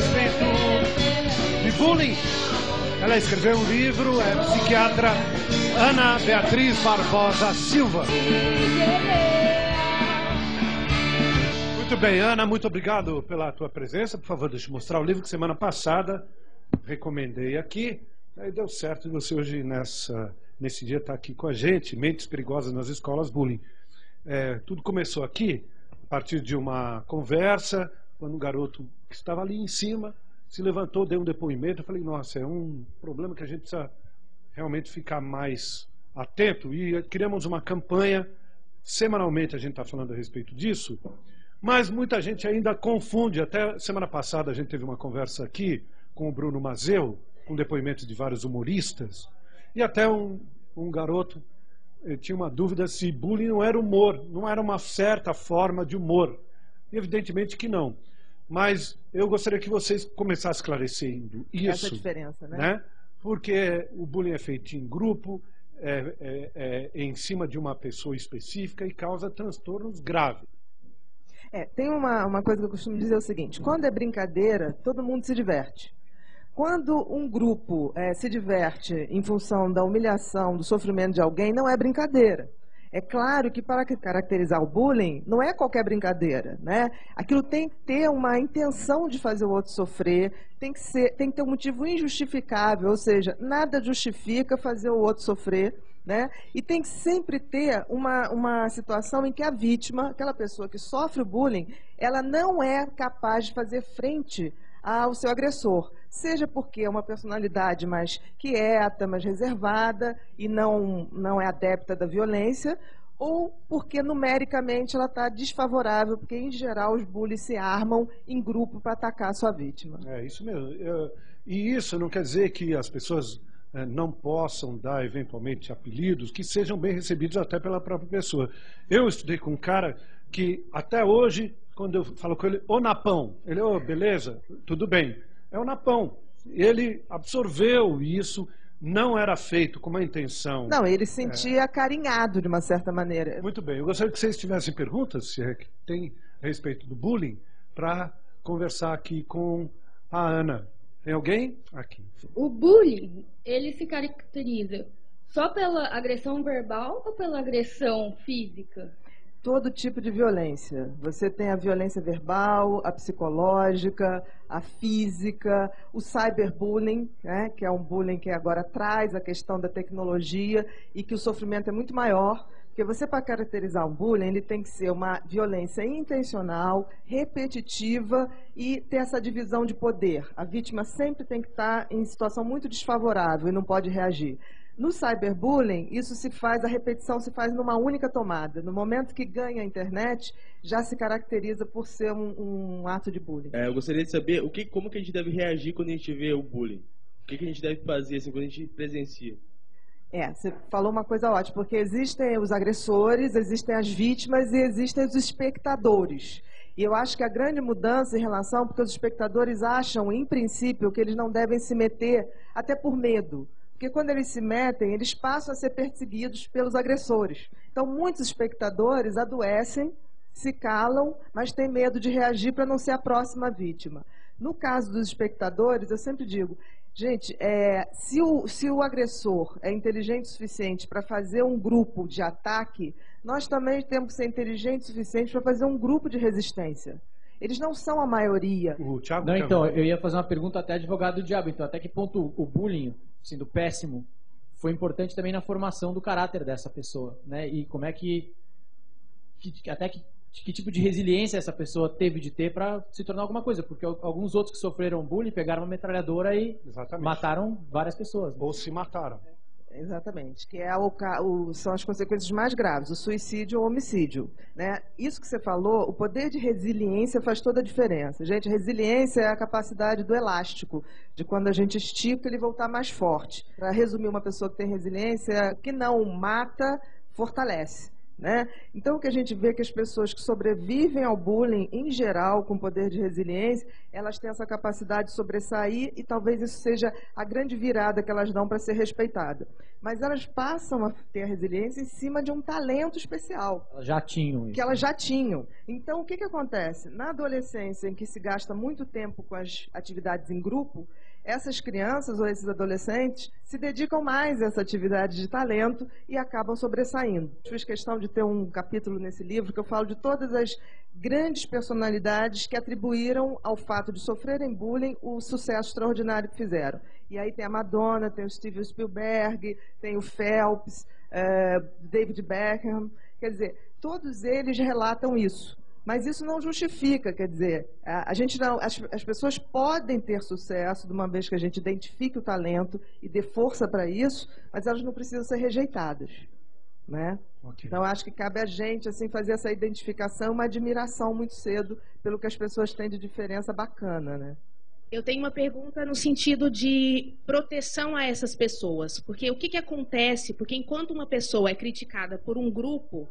respeito de bullying. Ela escreveu um livro, é a psiquiatra Ana Beatriz Barbosa Silva. Muito bem, Ana, muito obrigado pela tua presença. Por favor, deixa eu mostrar o livro que semana passada recomendei aqui. Aí deu certo de você hoje, nesse dia, estar aqui com a gente. Mentes Perigosas nas Escolas Bullying. Tudo começou aqui, a partir de uma conversa, quando um garoto que estava ali em cima se levantou, deu um depoimento. Eu falei, nossa, é um problema que a gente precisa realmente ficar mais atento. E criamos uma campanha, semanalmente a gente está falando a respeito disso, mas muita gente ainda confunde. Até semana passada a gente teve uma conversa aqui com o Bruno Mazeu, com depoimentos de vários humoristas, e até um garoto tinha uma dúvida se bullying não era humor, não era uma certa forma de humor. Evidentemente que não. Mas eu gostaria que vocês começassem esclarecendo isso. Essa diferença, né? Porque o bullying é feito em grupo, em cima de uma pessoa específica e causa transtornos graves. Tem uma coisa que eu costumo dizer, é o seguinte: quando é brincadeira, todo mundo se diverte. Quando um grupo se diverte em função da humilhação, do sofrimento de alguém, não é brincadeira. É claro que para caracterizar o bullying, não é qualquer brincadeira, né? Aquilo tem que ter uma intenção de fazer o outro sofrer, tem que ter um motivo injustificável, ou seja, nada justifica fazer o outro sofrer, né? E tem que sempre ter uma situação em que a vítima, aquela pessoa que sofre o bullying, ela não é capaz de fazer frente ao seu agressor, seja porque é uma personalidade mais quieta, mais reservada e não é adepta da violência, ou porque numericamente ela está desfavorável, porque em geral os bullies se armam em grupo para atacar a sua vítima. É isso mesmo. E isso não quer dizer que as pessoas não possam dar eventualmente apelidos que sejam bem recebidos até pela própria pessoa. Eu estudei com um cara que até hoje, quando eu falo com ele, ô Napão, ele, ô, beleza, tudo bem, é o Napão. Ele absorveu isso, não era feito com uma intenção. Não, ele se sentia acarinhado de uma certa maneira. Muito bem, eu gostaria que vocês tivessem perguntas, se é que tem a respeito do bullying, para conversar aqui com a Ana. Tem alguém? Aqui. O bullying, ele se caracteriza só pela agressão verbal ou pela agressão física? Todo tipo de violência. Você tem a violência verbal, a psicológica, a física, o cyberbullying, né, que é um bullying que agora traz a questão da tecnologia e que o sofrimento é muito maior, porque você, para caracterizar um bullying, ele tem que ser uma violência intencional, repetitiva e ter essa divisão de poder. A vítima sempre tem que estar em situação muito desfavorável e não pode reagir. No cyberbullying, a repetição se faz numa única tomada. No momento que ganha a internet, já se caracteriza por ser um ato de bullying. Eu gostaria de saber como que a gente deve reagir quando a gente vê o bullying. O que a gente deve fazer assim, quando a gente presencia? Você falou uma coisa ótima, porque existem os agressores, existem as vítimas e existem os espectadores. E eu acho que a grande mudança em relação, porque os espectadores acham, em princípio, que eles não devem se meter, até por medo. Porque quando eles se metem, eles passam a ser perseguidos pelos agressores. Então, muitos espectadores adoecem, se calam, mas têm medo de reagir para não ser a próxima vítima. No caso dos espectadores, eu sempre digo, gente, se o agressor é inteligente o suficiente para fazer um grupo de ataque, nós também temos que ser inteligentes o suficiente para fazer um grupo de resistência. Eles não são a maioria. O Thiago não, então, eu ia fazer uma pergunta até advogado do diabo. Então, até que ponto o bullying, sendo péssimo, foi importante também na formação do caráter dessa pessoa, né? E como é que tipo de resiliência essa pessoa teve de ter para se tornar alguma coisa? Porque alguns outros que sofreram bullying pegaram uma metralhadora e mataram várias pessoas. Ou se mataram. Exatamente, que são as consequências mais graves, o suicídio ou o homicídio, né? Isso que você falou, o poder de resiliência faz toda a diferença. Gente, resiliência é a capacidade do elástico, de quando a gente estica ele voltar mais forte. Para resumir, uma pessoa que tem resiliência, que não mata, fortalece. Né? Então, o que a gente vê é que as pessoas que sobrevivem ao bullying, em geral, com poder de resiliência, elas têm essa capacidade de sobressair e talvez isso seja a grande virada que elas dão para ser respeitada. mas elas passam a ter a resiliência em cima de um talento especial. Elas já tinham isso. Que elas já tinham. Então, o que acontece? Na adolescência, em que se gasta muito tempo com as atividades em grupo, essas crianças ou esses adolescentes se dedicam mais a essa atividade de talento e acabam sobressaindo. Eu fiz questão de ter um capítulo nesse livro que eu falo de todas as grandes personalidades que atribuíram ao fato de sofrerem bullying o sucesso extraordinário que fizeram. E aí tem a Madonna, tem o Steven Spielberg, tem o Phelps, David Beckham. Quer dizer, todos eles relatam isso. Mas isso não justifica, quer dizer, a gente não, as pessoas podem ter sucesso de uma vez que a gente identifique o talento e dê força para isso, mas elas não precisam ser rejeitadas, né? Okay. Então, acho que cabe a gente assim, fazer essa identificação, uma admiração muito cedo pelo que as pessoas têm de diferença bacana, né? Eu tenho uma pergunta no sentido de proteção a essas pessoas, porque o que acontece? Porque enquanto uma pessoa é criticada por um grupo,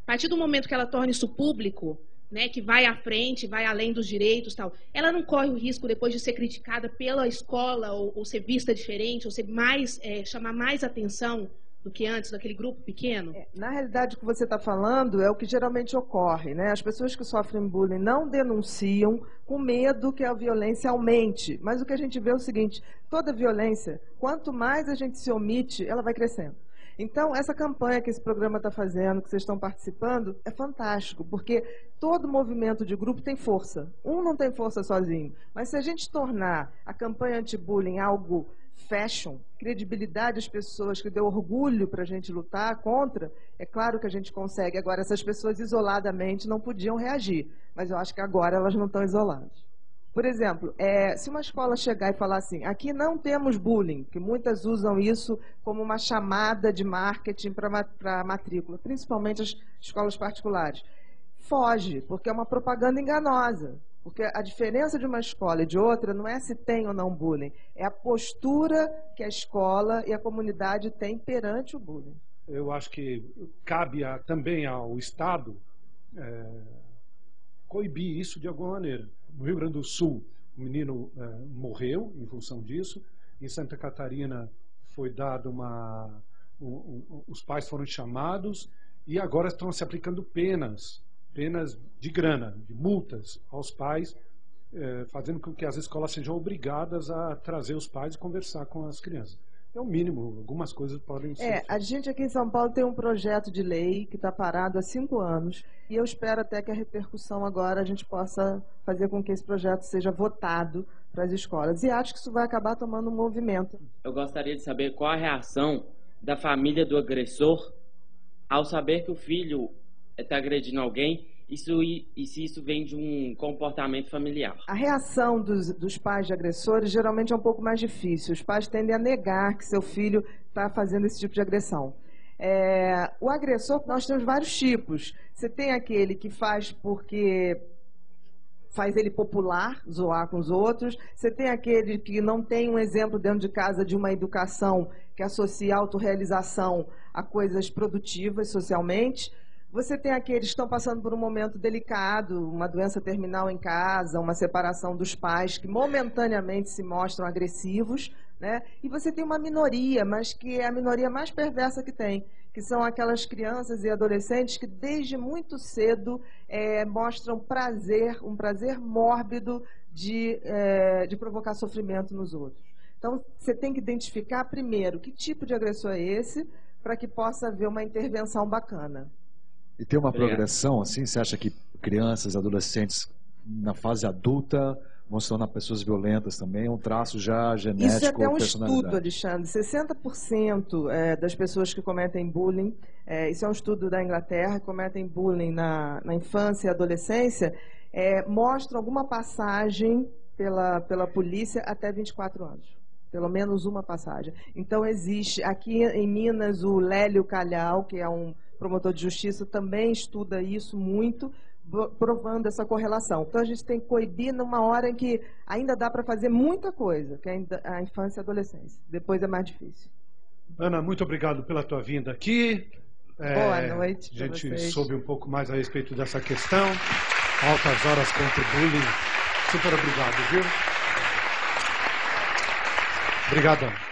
a partir do momento que ela torna isso público, né, que vai à frente, vai além dos direitos, tal, ela não corre o risco depois de ser criticada pela escola ou ser vista diferente, ou ser mais, chamar mais atenção do que antes, daquele grupo pequeno? Na realidade, o que você está falando é o que geralmente ocorre, né? As pessoas que sofrem bullying não denunciam com medo que a violência aumente. Mas o que a gente vê é o seguinte, toda violência, quanto mais a gente se omite, ela vai crescendo. Então, essa campanha que esse programa está fazendo, que vocês estão participando, é fantástico, porque todo movimento de grupo tem força. Um não tem força sozinho. Mas se a gente tornar a campanha anti-bullying algo fashion, credibilidade às pessoas, que dê orgulho para a gente lutar contra, é claro que a gente consegue. Agora, essas pessoas isoladamente não podiam reagir, mas eu acho que agora elas não estão isoladas. Por exemplo, se uma escola chegar e falar assim, aqui não temos bullying, que muitas usam isso como uma chamada de marketing para matrícula, principalmente as escolas particulares, foge, porque é uma propaganda enganosa. Porque a diferença de uma escola e de outra não é se tem ou não bullying, é a postura que a escola e a comunidade têm perante o bullying. Eu acho que cabe também ao Estado coibir isso de alguma maneira. No Rio Grande do Sul, o menino morreu em função disso. Em Santa Catarina foi dado os pais foram chamados e agora estão se aplicando penas de grana, de multas aos pais, fazendo com que as escolas sejam obrigadas a trazer os pais e conversar com as crianças. É o mínimo, algumas coisas podem ser. A gente aqui em São Paulo tem um projeto de lei que está parado há 5 anos e eu espero até que a repercussão agora a gente possa fazer com que esse projeto seja votado para as escolas. E acho que isso vai acabar tomando um movimento. Eu gostaria de saber qual a reação da família do agressor ao saber que o filho está agredindo alguém e se isso vem de um comportamento familiar. A reação dos pais de agressores geralmente é um pouco mais difícil. Os pais tendem a negar que seu filho está fazendo esse tipo de agressão. O agressor, nós temos vários tipos. Você tem aquele que faz porque faz ele popular, zoar com os outros. Você tem aquele que não tem um exemplo dentro de casa de uma educação que associa a autorrealização a coisas produtivas socialmente. Você tem aqueles que estão passando por um momento delicado, uma doença terminal em casa, uma separação dos pais, que momentaneamente se mostram agressivos, né? E você tem uma minoria, mas que é a minoria mais perversa que tem, que são aquelas crianças e adolescentes que desde muito cedo mostram um prazer mórbido de provocar sofrimento nos outros. Então, você tem que identificar primeiro que tipo de agressor é esse, para que possa haver uma intervenção bacana. E tem uma progressão, assim, você acha que crianças, adolescentes, na fase adulta, vão se tornar pessoas violentas também? É um traço já genético, isso é até um personalidade. estudo, Alexandre. 60% das pessoas que cometem bullying, isso é um estudo da Inglaterra, que cometem bullying na infância e adolescência, mostram alguma passagem pela polícia até 24 anos. Pelo menos uma passagem. Então, existe, aqui em Minas, o Lélio Calhau, que é um promotor de justiça, também estuda isso muito, provando essa correlação. Então, a gente tem que coibir numa hora em que ainda dá para fazer muita coisa, que é a infância e a adolescência. Depois é mais difícil. Ana, muito obrigado pela tua vinda aqui. Boa noite para vocês. A gente vocês. soube um pouco mais a respeito dessa questão. Altas horas contra o bullying. Super obrigado, viu? Obrigadão.